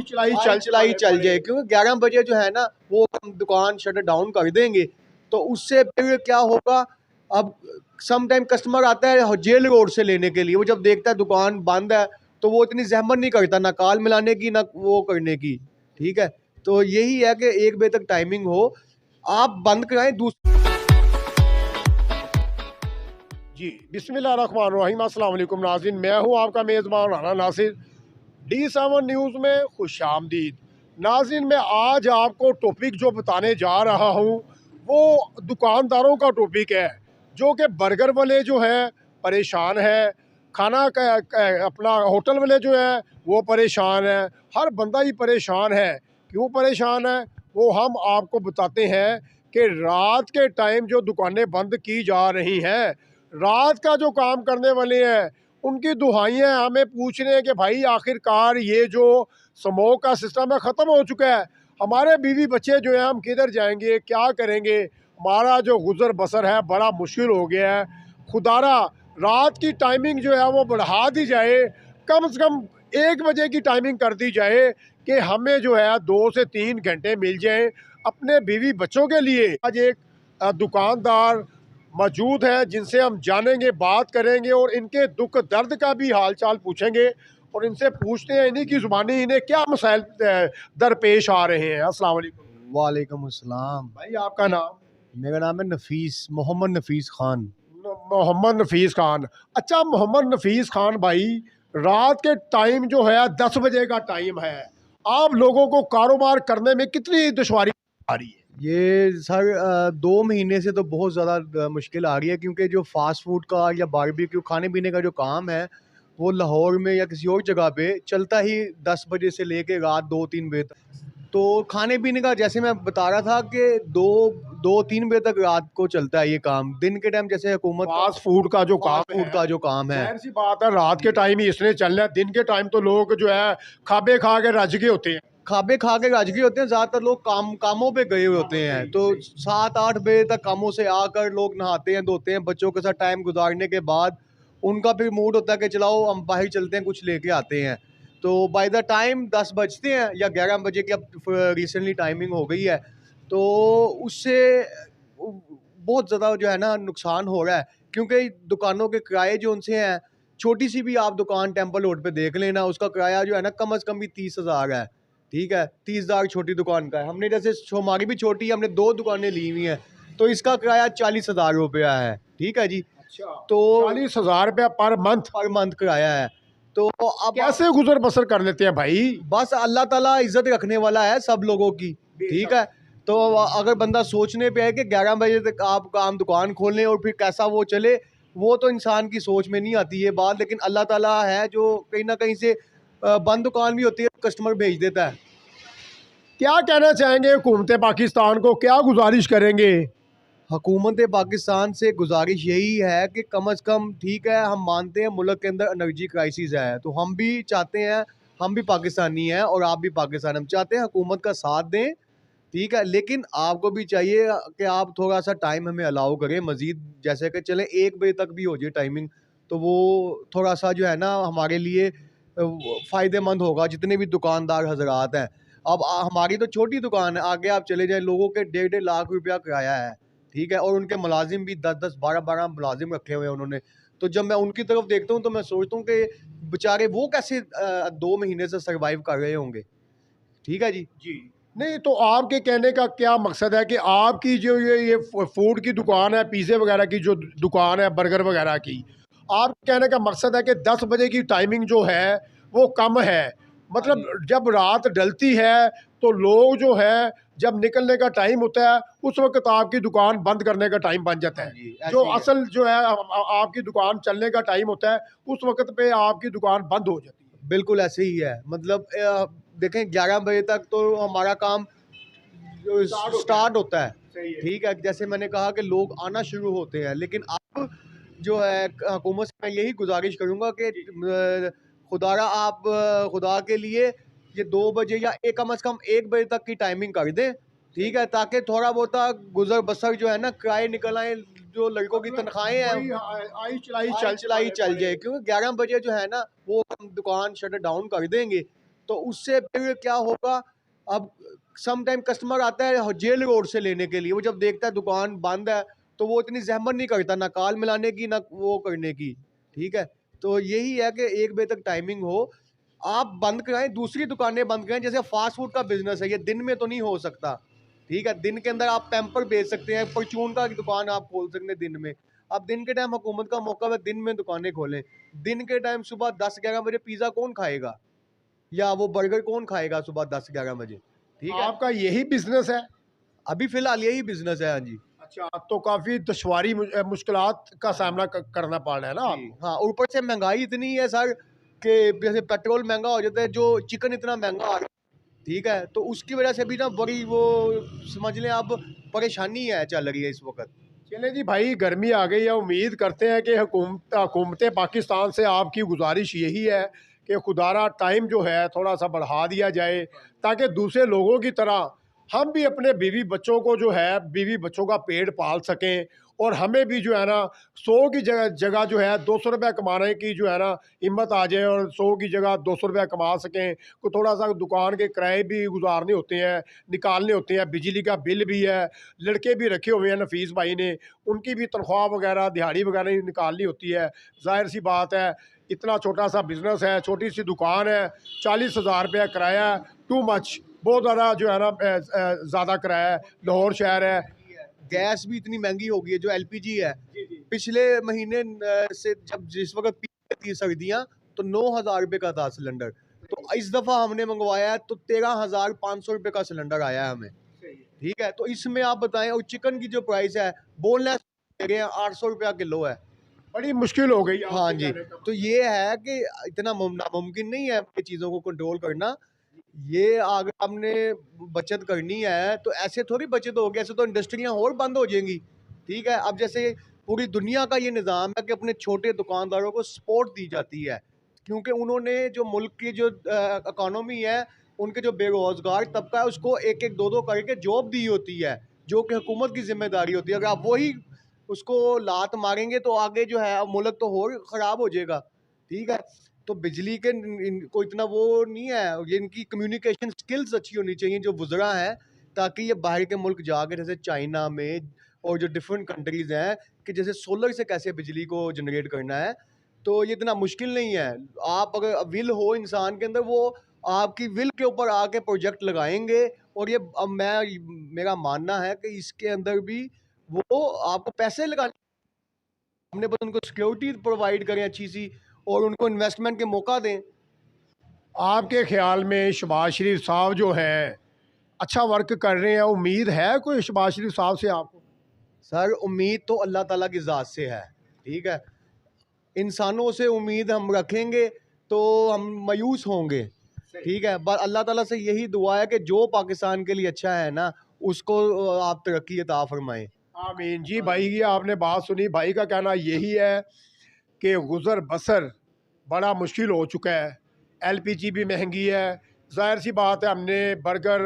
चलाई चल जाए, क्योंकि 11 बजे जो है ना वो हम दुकान शटर डाउन कर देंगे। तो उससे फिर क्या होगा, अब सम टाइम कस्टमर आता है जेल रोड से लेने के लिए, वो जब देखता है दुकान बंद है तो वो इतनी जहमत नहीं करता ना कॉल मिलाने की ना वो करने की। ठीक है, तो यही है कि 1 बजे तक टाइमिंग हो, आप बंद कराएं। जी बिस्मिल्लाहिर्रहमानिर्रहीम, अस्सलाम वालेकुम नाज़रीन, मैं हूं आपका मेज़बान राना नासिर। D7 न्यूज़ में खुशामदीद। नाज़रीन, मैं आज आपको टॉपिक जो बताने जा रहा हूं वो दुकानदारों का टॉपिक है, जो कि बर्गर वाले जो है परेशान है, खाना का अपना होटल वाले जो है वो परेशान है, हर बंदा ही परेशान है। क्यों परेशान है वो हम आपको बताते हैं कि रात के टाइम जो दुकानें बंद की जा रही हैं, रात का जो काम करने वाले हैं उनकी दुहाइयाँ हमें पूछ रहे हैं कि भाई आखिरकार ये जो स्मोक का सिस्टम है ख़त्म हो चुका है, हमारे बीवी बच्चे जो है हम किधर जाएंगे, क्या करेंगे, हमारा जो गुज़र बसर है बड़ा मुश्किल हो गया है। खुदारा रात की टाइमिंग जो है वो बढ़ा दी जाए, कम से कम 1 बजे की टाइमिंग कर दी जाए कि हमें जो है 2 से 3 घंटे मिल जाए अपने बीवी बच्चों के लिए। आज एक दुकानदार मौजूद है जिनसे हम जानेंगे, बात करेंगे और इनके दुख दर्द का भी हाल चाल पूछेंगे और इनसे पूछते हैं इन्हीं की ज़ुबानी इन्हें क्या मसाइल दरपेश आ रहे हैं। अस्सलाम वालेकुम। वालेकुम अस्सलाम। भाई आपका नाम? मेरा नाम है नफीस, मोहम्मद नफीस खान। मोहम्मद नफीस खान। अच्छा मोहम्मद नफीस खान भाई, रात के टाइम जो है 10 बजे का टाइम है, आप लोगों को कारोबार करने में कितनी दुश्वारी आ रही है? ये सर 2 महीने से तो बहुत ज़्यादा मुश्किल आ रही है, क्योंकि जो फास्ट फूड का या बारबेक्यू खाने पीने का जो काम है वो लाहौर में या किसी और जगह पे चलता ही 10 बजे से लेके रात 2-3 बजे तक। तो खाने पीने का जैसे मैं बता रहा था कि 2-3 बजे तक रात को चलता है ये काम। दिन के टाइम जैसे हुकूमत फास्ट फूड का जो काम फूड का जो काम है, जाहिर सी बात है रात के टाइम ही इसने चलना है, दिन के टाइम तो लोग जो है खाबे खा के रज के होते हैं। खाबे खा के राजगी होते हैं, ज़्यादातर लोग कामों पे गए हुए होते हैं। तो 7-8 बजे तक कामों से आकर लोग नहाते हैं, धोते हैं, बच्चों के साथ टाइम गुजारने के बाद उनका फिर मूड होता है कि चलाओ हम बाहर चलते हैं, कुछ लेके आते हैं। तो बाय द टाइम 10 बजते हैं या 11 बजे की अब रिसेंटली टाइमिंग हो गई है, तो उससे बहुत ज़्यादा जो है ना नुकसान हो रहा है, क्योंकि दुकानों के किराए जो उनसे हैं, छोटी सी भी आप दुकान टेम्पल रोड पे देख लेना, उसका किराया जो है ना कम से कम भी 30,000 है। ठीक है, 30,000 छोटी दुकान का है। हमने जैसे हमारी भी छोटी है, हमने 2 दुकानें ली हुई हैं, तो इसका किराया 40,000 रुपया है। ठीक है जी। अच्छा, तो 40,000 रुपया पर मंथ किराया है। तो अब कैसे गुजर बसर कर लेते हैं भाई? बस अल्लाह ताला इज्जत रखने वाला है सब लोगों की। ठीक है, तो अगर बंदा सोचने पे है कि 11 बजे तक आप काम दुकान खोल लें और फिर कैसा वो चले, वो तो इंसान की सोच में नहीं आती ये बात। लेकिन अल्लाह ताला है जो कहीं ना कहीं से बंद दुकान भी होती है, कस्टमर भेज देता है। क्या कहना चाहेंगे हुकूमत पाकिस्तान को, क्या गुजारिश करेंगे? हुकूमत पाकिस्तान से गुजारिश यही है कि कम अज़ कम, ठीक है हम मानते हैं मुल्क के अंदर एनर्जी क्राइसिस है, तो हम भी चाहते हैं, हम भी पाकिस्तानी हैं और आप भी पाकिस्तान, हम चाहते हैं हुकूमत का साथ दें। ठीक है, लेकिन आपको भी चाहिए कि आप थोड़ा सा टाइम हमें अलाउ करें मज़ीद, जैसे कि चले 1 बजे तक भी हो जाए टाइमिंग, तो वो थोड़ा सा जो है ना हमारे लिए फ़ायदेमंद होगा, जितने भी दुकानदार हजरात हैं। अब हमारी तो छोटी दुकान है, आगे आप चले जाएँ, लोगों के 1.5 लाख रुपया किराया है। ठीक है, और उनके मुलाजिम भी 10-10, 12-12 मुलाजिम रखे हुए हैं उन्होंने। तो जब मैं उनकी तरफ देखता हूँ तो मैं सोचता हूँ कि बेचारे वो कैसे 2 महीने से सर्वाइव कर रहे होंगे। ठीक है जी। जी नहीं, तो आपके कहने का क्या मकसद है कि आपकी जो ये फूड की दुकान है, पिज़्ज़े वगैरह की जो दुकान है, बर्गर वगैरह की, आप कहने का मकसद है कि 10 बजे की टाइमिंग जो है वो कम है, मतलब जब रात ढलती है तो लोग जो है जब निकलने का टाइम होता है उस वक्त आपकी दुकान बंद करने का टाइम बन जाता हाँ है। जी, जो ऐसे ही है। असल जो है आपकी दुकान चलने का टाइम होता है उस वक्त पे आपकी दुकान बंद हो जाती है। बिल्कुल ऐसे ही है। मतलब देखें 11 बजे तक तो हमारा काम स्टार्ट होता है। सही है। ठीक है, जैसे मैंने कहा कि लोग आना शुरू होते हैं, लेकिन अब जो है हुकूमत से मैं यही गुजारिश करूँगा कि खुदारा आप खुदा के लिए ये 2 बजे या कम से कम 1 बजे तक की टाइमिंग कर दें। ठीक है, ताकि थोड़ा बहुत गुजर बसर जो है ना किराए निकल आए, जो लड़कों की तनख्वाहें हैं आई चलाई चलाई चल जाए, क्योंकि 11 बजे जो है ना वो हम दुकान शटर डाउन कर देंगे। तो उससे फिर क्या होगा, अब सम टाइम कस्टमर आता है जेल रोड से लेने के लिए, वो जब देखता है दुकान बंद है तो वो इतनी ज़हमत नहीं करता, ना कॉल मिलाने की ना वो करने की, ठीक है? तो यही है कि 1 बजे तक टाइमिंग हो, आप बंद कराएँ, दूसरी दुकानें बंद कराएँ। जैसे फ़ास्ट फूड का बिज़नेस है, ये दिन में तो नहीं हो सकता, ठीक है? दिन के अंदर आप पैम्पर बेच सकते हैं, परचून का दुकान आप खोल सकते हैं दिन में। अब दिन के टाइम हुकूमत का मौका है, दिन में दुकानें खोलें। दिन के टाइम सुबह 10-11 बजे पिज़्ज़ा कौन खाएगा? या वो बर्गर कौन खाएगा सुबह 10-11 बजे? ठीक है? आपका यही बिजनेस है? अभी फ़िलहाल यही बिज़नेस है, हाँ जी। अच्छा, तो काफ़ी दुश्वारी मुश्किलात का सामना करना पड़ रहा है ना जी, आपको? हाँ, ऊपर से महँगाई इतनी है सर कि जैसे पेट्रोल महँगा हो जाता है, जो चिकन इतना महँगा आ रहा है, ठीक है? तो उसकी वज़ह से भी ना बड़ी वो समझ लें आप परेशानी है चल रही है इस वक़्त। चले जी भाई, गर्मी आ गई है। उम्मीद करते हैं कि हुकूमत पाकिस्तान से आपकी गुजारिश यही है कि खुदारा टाइम जो है थोड़ा सा बढ़ा दिया जाए, ताकि दूसरे लोगों की तरह हम भी अपने बीवी बच्चों को जो है बीवी बच्चों का पेट पाल सकें, और हमें भी जो है ना 100 की जगह जगह जो है 200 रुपये कमाने की जो है ना हिम्मत आ जाए, और 100 की जगह 200 रुपये कमा सकें। को थोड़ा सा दुकान के किराए भी गुजारने होते हैं, निकालने होते हैं, बिजली का बिल भी है, लड़के भी रखे हुए हैं नफीस भाई ने, उनकी भी तनख्वाह वगैरह दिहाड़ी वगैरह निकालनी होती है। ज़ाहिर सी बात है, इतना छोटा सा बिजनेस है, छोटी सी दुकान है, 40,000 रुपया किराया है, टू मच, बहुत ज़्यादा जो है ना ज़्यादा किराया है। लाहौर शहर है। गैस भी इतनी महँगी हो गई है, जो एलपीजी है। पिछले महीने से जब जिस वक़्त पीक थी सर्दियाँ, तो 9,000 रुपए का था सिलेंडर। तो इस दफ़ा हमने मँगवाया है तो 13,500 रुपए का सिलेंडर आया है हमें, ठीक है? तो इसमें आप बताएँ, और चिकन की जो प्राइस है, बोनलेस दे रहे हैं, 800 रुपया किलो है। बड़ी मुश्किल हो गई हाँ आपके जी, कहने का तो मतलब। ये है कि इतना नामुमकिन नहीं है ये चीज़ों को कंट्रोल करना। ये अगर हमने बचत करनी है तो ऐसे थोड़ी बचत होगी, ऐसे तो इंडस्ट्रियाँ और बंद हो जाएंगी, ठीक है? अब जैसे पूरी दुनिया का ये निज़ाम है कि अपने छोटे दुकानदारों को सपोर्ट दी जाती है, क्योंकि उन्होंने जो मुल्क की जो इकॉनमी है, उनके जो बेरोज़गार तबका है उसको एक-एक, दो-दो करके जॉब दी होती है, जो कि हुकूमत की ज़िम्मेदारी होती है। अगर आप वही उसको लात मारेंगे तो आगे जो है मुल्क तो और ख़राब हो जाएगा, ठीक है? तो बिजली के इनको इतना वो नहीं है, ये इनकी कम्युनिकेशन स्किल्स अच्छी होनी चाहिए जो वुज़रा हैं, ताकि ये बाहर के मुल्क जाके जैसे चाइना में और जो डिफरेंट कंट्रीज़ हैं, कि जैसे सोलर से कैसे बिजली को जनरेट करना है, तो ये इतना मुश्किल नहीं है। आप अगर विल हो इंसान के अंदर, वो आपकी विल के ऊपर आके प्रोजेक्ट लगाएँगे, और ये अब मेरा मानना है कि इसके अंदर भी वो आपको पैसे लगाने, हमने बस उनको सिक्योरिटी प्रोवाइड करें अच्छी-सी, और उनको इन्वेस्टमेंट के मौका दें। आपके ख्याल में शहबाज शरीफ साहब जो है अच्छा वर्क कर रहे हैं? उम्मीद है कोई शहबाज शरीफ साहब से आपको? सर, उम्मीद तो अल्लाह ताला की ज़ात से है, ठीक है? इंसानों से उम्मीद हम रखेंगे तो हम मायूस होंगे, ठीक है? बस अल्लाह ताला से यही दुआ है कि जो पाकिस्तान के लिए अच्छा है ना, उसको आप तरक्की अता फरमाएँ। आमीन जी। भाई ये आपने बात सुनी, भाई का कहना यही है कि गुज़र बसर बड़ा मुश्किल हो चुका है, एलपीजी भी महंगी है। ज़ाहिर सी बात है, हमने बर्गर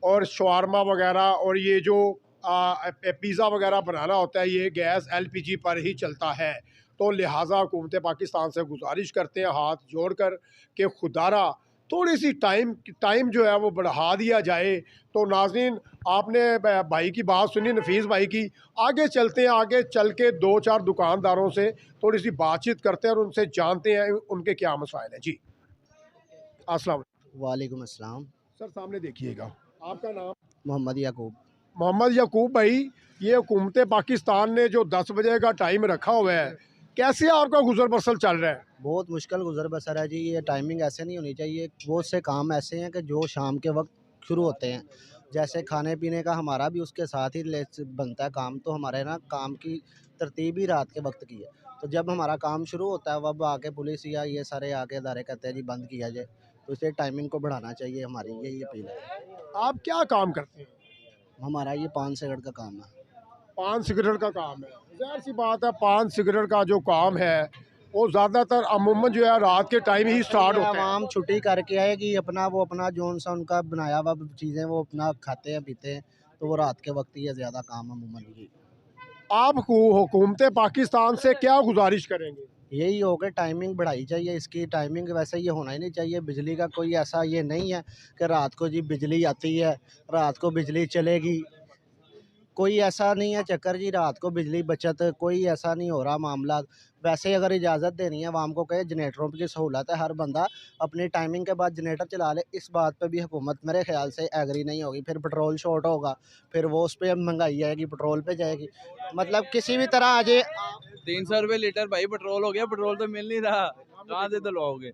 और शवारमा वगैरह और ये जो पिज़्ज़ा वगैरह बनाना होता है, ये गैस एलपीजी पर ही चलता है। तो लिहाजा हुकूमत पाकिस्तान से गुजारिश करते हैं हाथ जोड़ कर कि खुदारा थोड़ी सी टाइम जो है वो बढ़ा दिया जाए। तो नाज़रीन, आपने भाई की बात सुनी, नफीस भाई की। आगे चलते हैं, आगे चल के 2-4 दुकानदारों से थोड़ी सी बातचीत करते हैं और उनसे जानते हैं उनके क्या मसाइल हैं। जी, अस्सलाम वालेकुम। वालेकुम अस्सलाम। सर सामने देखिएगा, आपका नाम? मोहम्मद याकूब। मोहम्मद याकूब भाई, ये हुकूमत पाकिस्तान ने जो 10 बजे का टाइम रखा हुआ है, कैसे आपका गुजर बसर चल रहा है? बहुत मुश्किल गुज़र बसर है जी। ये टाइमिंग ऐसे नहीं होनी चाहिए। बहुत से काम ऐसे हैं कि जो शाम के वक्त शुरू होते हैं, जैसे खाने पीने का हमारा भी उसके साथ ही बनता है काम। तो हमारे ना काम की तरतीब ही रात के वक्त की है। तो जब हमारा काम शुरू होता है, वब आके पुलिस या ये सारे आके अदारे कहते हैं जी बंद किया जाए। तो इसलिए टाइमिंग को बढ़ाना चाहिए, हमारी यही अपील है। आप क्या काम करते हैं? हमारा ये 5 सिगरेट का काम है। पान सिगरेट का काम है। ज़ाहिर सी बात है, पान सिगरेट का जो काम है वो ज़्यादातर अमूमन जो है रात के टाइम ही स्टार्ट होता है। आवाम छुट्टी करके आएगी, वो अपना जोन सा उनका बनाया हुआ चीज़ें वो अपना खाते हैं पीते हैं। तो वो रात के वक्त ही है ज़्यादा काम अमूमन। ये आप हुकूमत पाकिस्तान से क्या गुजारिश करेंगे? यही हो गया, टाइमिंग बढ़ाई चाहिए इसकी। टाइमिंग वैसे ये होना ही नहीं चाहिए। बिजली का कोई ऐसा ये नहीं है कि रात को जी बिजली आती है, रात को बिजली चलेगी, कोई ऐसा नहीं है चक्कर जी। रात को बिजली बचत कोई ऐसा नहीं हो रहा मामला। वैसे अगर इजाज़त देनी है आवाम को, कहे जनरेटरों की सहूलत है, हर बंदा अपनी टाइमिंग के बाद जनरेटर चला ले। इस बात पे भी हुकूमत मेरे ख्याल से एग्री नहीं होगी। फिर पेट्रोल शॉर्ट होगा, फिर वो उस पर महंगाई आएगी, पेट्रोल पे जाएगी। मतलब किसी भी तरह आ जाए। 300 रुपए लीटर भाई पेट्रोल हो गया, पेट्रोल तो मिल नहीं रहा, कहाँ से दिलवाओगे?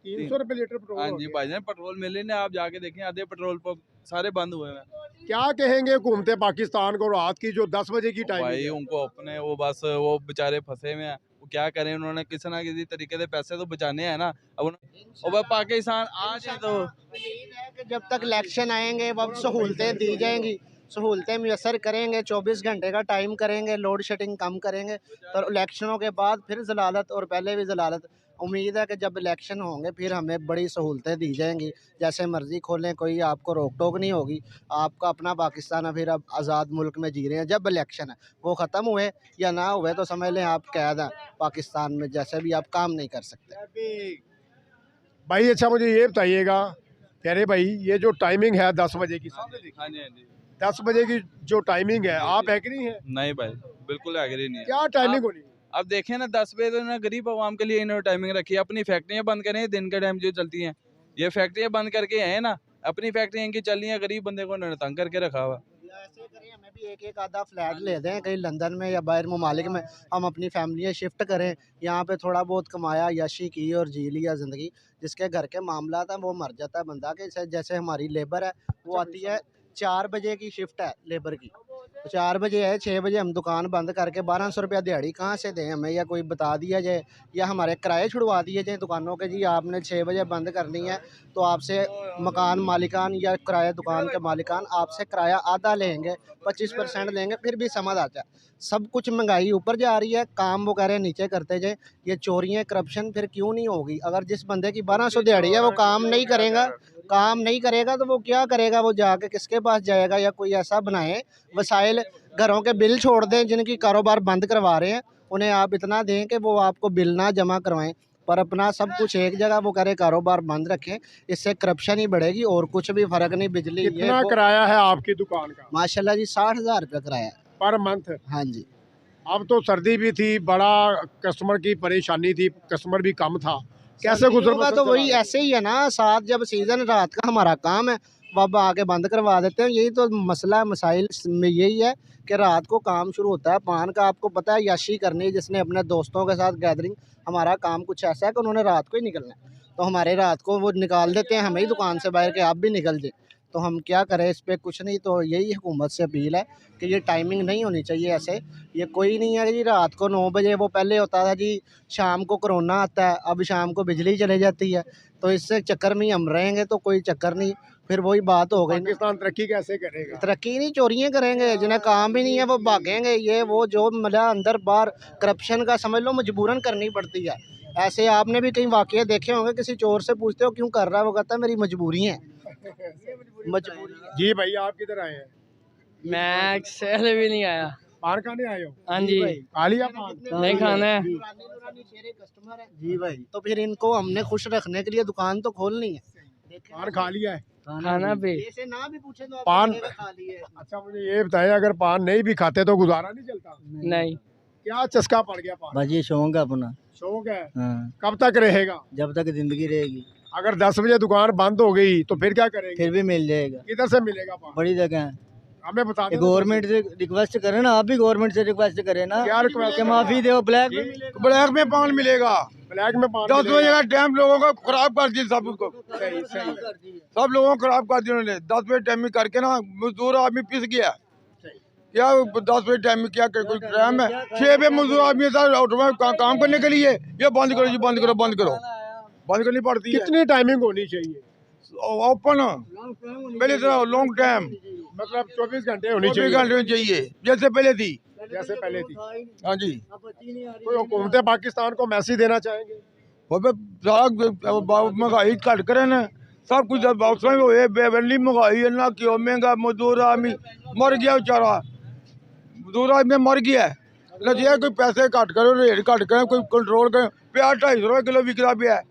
300 रुपये लीटर पेट्रोल हाँ हो जी गया। भाईजान, पेट्रोल मिल ही नहीं, आप जाके देखें आधे पेट्रोल पंप सारे बंद हुए हैं क्या कहेंगे हुकूमत पाकिस्तान को, रात की जो 10 बजे की टाइमिंग भाई। है? उनको अपने वो बस वो बेचारे फंसे हुए हैं, वो क्या करें, उन्होंने किसी ना किसी तरीके से पैसे तो बचाने हैं ना। अब और भाई पाकिस्तान आ जाए तो उम्मीद है कि जब तक इलेक्शन आएंगे वब सहूलतें दी जाएंगी, सहूलतें मुयसर करेंगे, 24 घंटे का टाइम करेंगे, लोड शेडिंग कम करेंगे। तो इलेक्शनों के बाद फिर जलालत और पहले भी जलालत। उम्मीद है कि जब इलेक्शन होंगे फिर हमें बड़ी सहूलतें दी जाएंगी, जैसे मर्ज़ी खोलें, कोई आपको रोक टोक नहीं होगी। आपका अपना पाकिस्तान है, फिर अब आज़ाद मुल्क में जी रहे हैं। जब इलेक्शन है वो ख़त्म हुए या ना हुए तो समझ लें आप कैद हैं पाकिस्तान में, जैसे भी आप काम नहीं कर सकते। भाई अच्छा मुझे ये बताइएगा, कह रहे भाई ये जो टाइमिंग है 10 बजे की, हाँ जी हाँ जी। 10 बजे की जो टाइमिंग है, आप एग्री हैं? नहीं भाई, बिल्कुल एग्री नहीं है। क्या टाइमिंग होनी? अब देखें ना, 10 बजे तो इन्होंने गरीब आवाम के लिए इन्होंने टाइमिंग रखी है। अपनी फैक्ट्रियाँ बंद करें, दिन के टाइम जो चलती हैं, ये फैक्ट्रियाँ बंद करके हैं ना, अपनी फैक्ट्रियाँ इनकी चल रही हैं, गरीब बंदे को इन्होंने तंग करके रखा हुआ। ऐसे करें, हमें भी एक एक आधा फ्लैट ले दें कहीं लंदन में या बाहर ममालिक में, हम अपनी फैमिलियाँ शिफ्ट करें, यहाँ पे थोड़ा बहुत कमाया, याशी की और जी लिया ज़िंदगी। जिसके घर के मामला था वो मर जाता है बंदा के। जैसे हमारी लेबर है वो आती है 4 बजे की शिफ्ट है लेबर की, तो 4 बजे है, 6 बजे हम दुकान बंद करके 1200 रुपया दिहाड़ी कहाँ से दें हमें, या कोई बता दिया जाए या हमारे किराए छुड़वा दिए जाए दुकानों के, जी आपने 6 बजे बंद करनी है तो आपसे मकान मालिकान या किराया दुकान के मालिकान आपसे किराया आधा लेंगे, 25% लेंगे, फिर भी समझ आता है। सब कुछ महंगाई ऊपर जा रही है, काम वो कह रहे हैं नीचे करते जाए। ये चोरियाँ करप्शन फिर क्यों नहीं होगी? अगर जिस बंदे की 1200 दिहाड़ी है वो काम नहीं करेगा तो वो क्या करेगा? वो जाके किसके पास जाएगा? या कोई ऐसा बनाए वसाइल, घरों के बिल छोड़ दें जिनकी कारोबार बंद करवा रहे हैं, उन्हें आप इतना दें कि वो आपको बिल ना जमा करवाएं, पर अपना सब कुछ एक जगह वो करे, कारोबार बंद रखें। इससे करप्शन ही बढ़ेगी और कुछ भी फ़र्क नहीं। बिजली ये कितना वो, किराया है आपकी दुकान का माशाल्लाह जी 60,000 रुपये किराया है। Per month? हाँ जी। अब तो सर्दी भी थी, बड़ा कस्टमर की परेशानी थी, कस्टमर भी कम था, कैसे सर्दियों गुजर का बसर तो चला वही रहे? ऐसे ही है ना, साथ जब सीज़न रात का हमारा काम है वब आके बंद करवा देते हैं। यही तो मसला मसाइल में यही है कि रात को काम शुरू होता है पान का, आपको पता है, याशी करनी, जिसने अपने दोस्तों के साथ गैदरिंग। हमारा काम कुछ ऐसा है कि उन्होंने रात को ही निकलना है, तो हमारे रात को वो निकाल देते हैं हमें ही दुकान से बाहर के, आप भी निकल जाए। तो हम क्या करें इस पे? कुछ नहीं। तो यही हुकूमत से अपील है कि ये टाइमिंग नहीं होनी चाहिए ऐसे। ये कोई नहीं है कि जी रात को 9 बजे, वो पहले होता था जी शाम को कोरोना आता है, अब शाम को बिजली चली जाती है, तो इससे चक्कर में ही हम रहेंगे तो कोई चक्कर नहीं। फिर वही बात हो गई ना, पाकिस्तान तरक्की कैसे करेगा? तरक्की नहीं, चोरियाँ करेंगे, जिन्हें काम भी नहीं है वो भागेंगे। ये वो जो मतलब अंदर बाहर करप्शन का समझ लो मजबूरन करनी पड़ती है। ऐसे आपने भी कई वाक़ये देखे होंगे, किसी चोर से पूछते हो क्यों कर रहा है, वो कहता है मेरी मजबूरी है। मजबूरी है। जी भाई, आप किधर आए हैं? मैं शहर भी नहीं आया। पान खाने आए हो? हाँ जी, खा लिया पान? नहीं खाना है। कस्टमर है जी भाई, तो फिर इनको हमने खुश रखने के लिए दुकान तो खोलनी है। पान खा लिया है? खाना भी ऐसे ना भी पूछे तो आप पान- कहेंगे खा लिए। अच्छा मुझे ये बताएं, अगर पान नहीं भी खाते तो गुजारा नहीं चलता? नहीं। क्या चस्का पड़ गया पान? बस ये शौक है अपना। शौक है? हाँ, कब तक रहेगा? जब तक जिंदगी रहेगी अगर 10 बजे दुकान बंद हो गई तो फिर क्या करेंगे? फिर भी मिल जाएगा, किधर से मिलेगा पान? बड़ी जगह है। हमें बता दें। गवर्नमेंट से रिक्वेस्ट करें ना, आप भी गवर्नमेंट से रिक्वेस्ट करें ना क्या रिक्वेस्ट कि माफी दो, ब्लैक में ब्लैक में पान मिलेगा। ब्लैक में पान 10 बजे मिलेगा? का टाइम लोगों को खराब कर दिया, सबको सही सही। सब लोगों को खराब कर दिया उन्होंने। 10 बजे टाइम में करके ना मजदूर आदमी पिस गया। क्या 10 बजे टाइम में क्या कोई टाइम है? 6 बजे मजदूर आदमी ऑटो में काम करने के लिए ये बंद करो जी, बंद करो, बंद करो, बंद करनी पड़ती है। कितनी टाइमिंग होनी चाहिए? ओपन पहले तो लॉन्ग टाइम मतलब 24 घंटे होनी 24 चाहिए, घंटे में चाहिए जैसे पहले थी। जैसे पहले थी। हाँ जी, कोई हुकूमत पाकिस्तान को मैसेज देना चाहेंगे? वो पे सारा महंगाई घट करे ना, सब कुछ बेवली महंगाई है ना, क्यों महंगा। मजदूर आदमी मर गया बेचारा, मजदूर आदमी मर गया। लजिया कोई पैसे घट करो, रेट घट करें, कोई कंट्रोल करें। प्याज 250 रुपये किलो बिकता पिया है,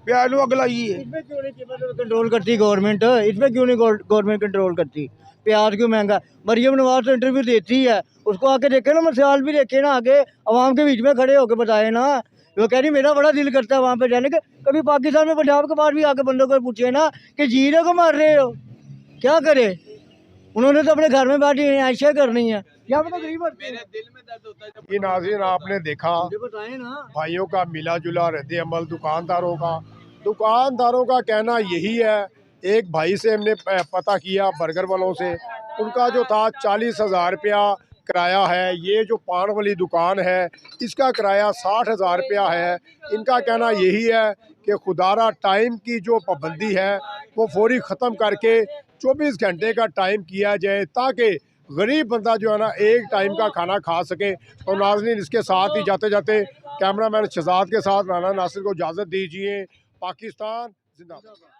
प्याज को अग लाई है। इसमें क्यों नहीं कीमत कंट्रोल करती गवर्नमेंट? इसमें क्यों नहीं गवर्नमेंट कंट्रोल करती? प्याज क्यों महंगा? मरियम नवाज तो इंटरव्यू देती है, उसको आके देखे ना, मिसाल भी देखे ना, आगे अवाम के बीच में खड़े होकर बताए ना। वो कह रही मेरा बड़ा दिल करता है वहाँ पे जाने का। कभी पाकिस्तान में पंजाब के पास भी आके बंदों को पूछे ना कि जीरो को मार रहे हो, क्या करे? उन्होंने तो अपने घर में बैठी ऐशा करनी है, यहाँ पे तो गरीब मेरे दिल में दर्द होता है जब ये नाज़रीन आपने देखा बताए ना। भाइयों का मिला जुला रद्द अमल दुकानदारों का कहना यही है। एक भाई से हमने पता किया बर्गर वालों से, उनका जो था 40,000 रुपया किराया है। ये जो पान वाली दुकान है इसका किराया 60,000 रुपया है। इनका कहना यही है कि खुदारा टाइम की जो पाबंदी है वो फौरी ख़त्म करके 24 घंटे का टाइम किया जाए, ताकि गरीब बंदा जो है ना एक टाइम का खाना खा सके। और नाज़रीन इसके साथ ही जाते जाते कैमरामैन शहजाद के साथ राना नासिर को इजाज़त दीजिए। पाकिस्तान जिंदाबाद।